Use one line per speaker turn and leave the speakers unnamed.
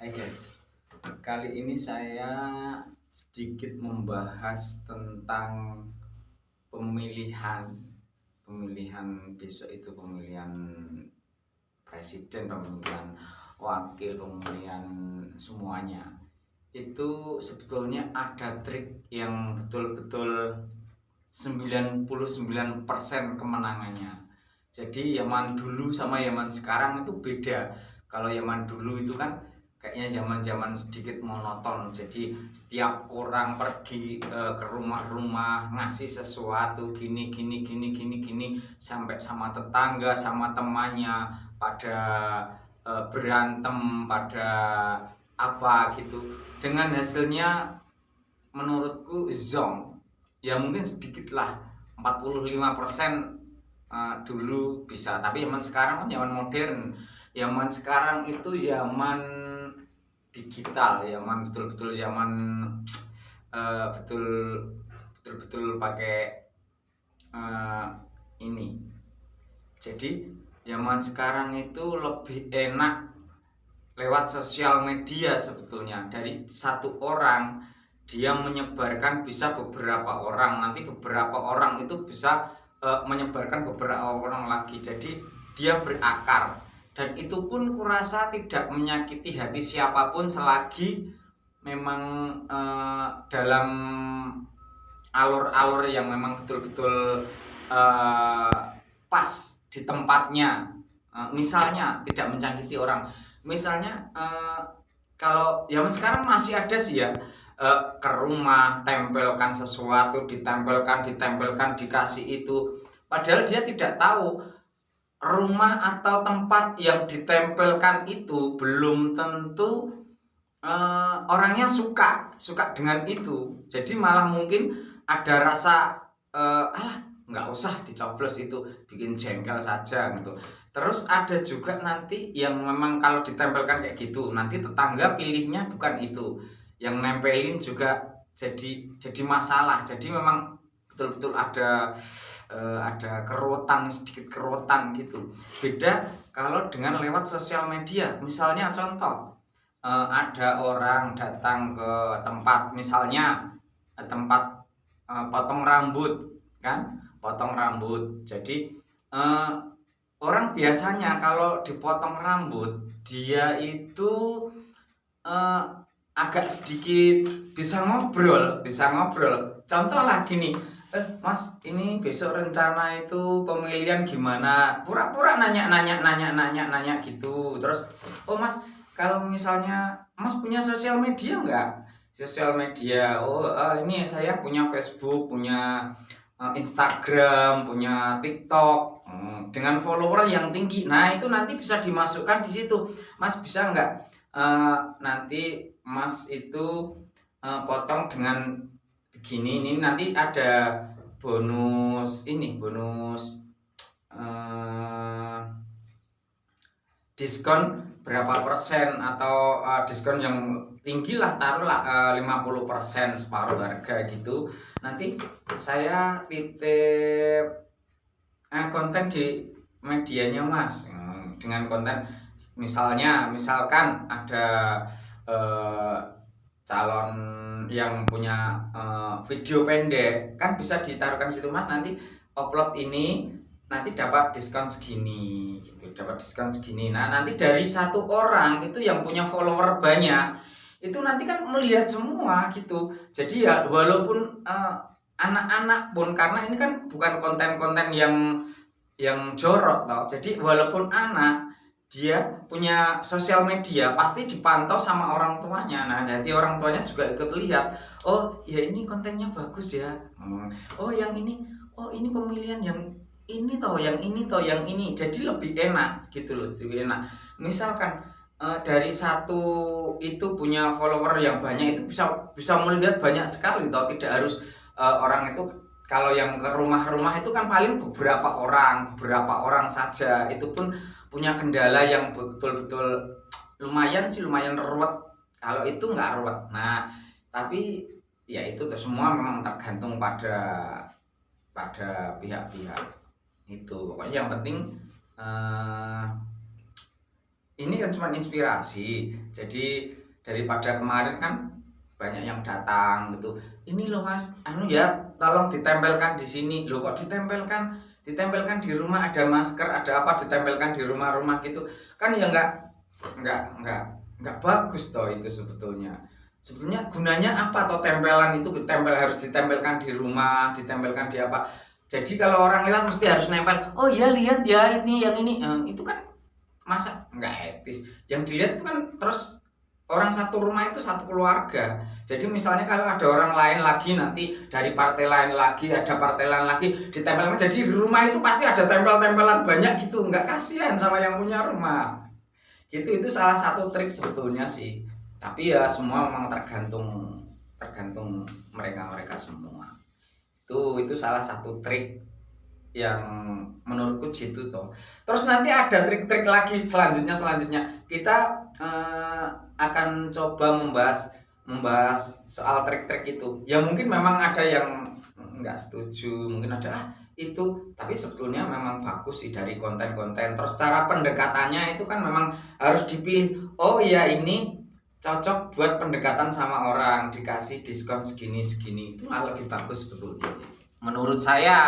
Hai guys, kali ini saya sedikit membahas tentang pemilihan pemilihan besok itu pemilihan presiden, pemilihan wakil, pemilihan semuanya. Itu sebetulnya ada trik yang betul-betul 99% kemenangannya. Jadi zaman dulu sama zaman sekarang itu beda. Kalau zaman dulu itu kan kayaknya zaman-zaman sedikit monoton. Jadi setiap orang pergi ke rumah-rumah ngasih sesuatu gini gini gini gini gini sampai sama tetangga sama temannya pada berantem pada apa gitu. Dengan hasilnya menurutku zonk. Ya mungkin sedikit lah 45% dulu bisa, tapi zaman sekarang kan zaman modern. Zaman sekarang itu zaman digital, zaman betul-betul zaman betul betul-betul pakai ini. Jadi zaman sekarang itu lebih enak lewat sosial media sebetulnya. Dari satu orang dia menyebarkan bisa beberapa orang, nanti beberapa orang itu bisa menyebarkan beberapa orang lagi. Jadi dia berakar, dan itu pun kurasa tidak menyakiti hati siapapun selagi memang dalam alur-alur yang memang betul-betul pas di tempatnya. Misalnya tidak menyakiti orang. Misalnya kalau zaman sekarang masih ada sih ya, ke rumah tempelkan sesuatu, ditempelkan dikasih itu, padahal dia tidak tahu rumah atau tempat yang ditempelkan itu belum tentu orangnya suka dengan itu. Jadi malah mungkin ada rasa alah nggak usah dicoblos, itu bikin jengkel saja gitu. Terus ada juga nanti yang memang kalau ditempelkan kayak gitu, nanti tetangga pilihnya bukan itu, yang nempelin juga jadi masalah. Jadi memang betul-betul ada kerutan, sedikit kerutan gitu. Beda kalau dengan lewat sosial media. Misalnya contoh, ada orang datang ke tempat, misalnya tempat potong rambut kan, potong rambut. Jadi orang biasanya kalau dipotong rambut dia itu uh, agak sedikit bisa ngobrol. Contoh lah gini, Mas, ini besok rencana itu pemilihan gimana? Pura-pura nanya gitu. Terus, oh Mas, kalau misalnya Mas punya sosial media nggak? Sosial media, oh ini saya punya Facebook, punya Instagram, punya TikTok, dengan follower yang tinggi. Nah itu nanti bisa dimasukkan di situ. Mas bisa nggak nanti Mas itu potong dengan begini, ini nanti ada bonus, ini bonus diskon berapa persen, atau diskon yang tinggi lah, taruhlah 50%, separuh harga gitu. Nanti saya titip konten di medianya Mas, dengan konten misalkan ada calon yang punya video pendek, kan bisa ditaruhkan situ Mas, nanti upload ini nanti dapat diskon segini gitu, dapat diskon segini. Nah nanti dari satu orang itu yang punya follower banyak itu nanti kan melihat semua gitu. Jadi ya walaupun anak-anak pun, karena ini kan bukan konten-konten yang jorok tau. Jadi walaupun anak, dia punya sosial media pasti dipantau sama orang tuanya. Nah jadi orang tuanya juga ikut lihat, oh ya ini kontennya bagus ya, oh yang ini, oh ini pemilihan yang ini toh, yang ini toh, yang ini. Jadi lebih enak gitu loh, lebih enak. Misalkan dari satu itu punya follower yang banyak, itu bisa melihat banyak sekali toh. Tidak harus orang itu, kalau yang ke rumah-rumah itu kan paling beberapa orang saja. Itu pun punya kendala yang betul-betul lumayan ruwet. Kalau itu nggak ruwet. Nah tapi ya itu tuh semua memang tergantung pada pihak-pihak itu. Pokoknya yang penting ini kan cuma inspirasi. Jadi daripada kemarin kan banyak yang datang gitu, ini loh mas, anu ya tolong ditempelkan di sini. Loh kok ditempelkan di rumah, ada masker ada apa ditempelkan di rumah-rumah gitu kan, ya nggak bagus toh itu sebetulnya. Gunanya apa toh tempelan itu, harus ditempelkan di rumah, ditempelkan di apa. Jadi kalau orang lihat mesti harus nempel, oh iya lihat ya ini yang ini. Itu kan masa nggak etis. Yang dilihat itu kan terus orang satu rumah itu satu keluarga. Jadi misalnya kalau ada orang lain lagi, nanti dari partai lain lagi, ada partai lain lagi ditempelkan, jadi di rumah itu pasti ada tempel-tempelan banyak gitu, nggak kasihan sama yang punya rumah gitu. Itu salah satu trik sebetulnya sih, tapi ya semua memang tergantung mereka semua. Itu salah satu trik yang menurutku jitu toh. Terus nanti ada trik-trik lagi selanjutnya kita akan coba membahas soal trik-trik itu. Ya mungkin memang ada yang nggak setuju, mungkin ada itu, tapi sebetulnya memang bagus sih dari konten-konten. Terus cara pendekatannya itu kan memang harus dipilih. Oh iya ini cocok buat pendekatan sama orang, dikasih diskon segini itu lebih bagus sebetulnya menurut saya.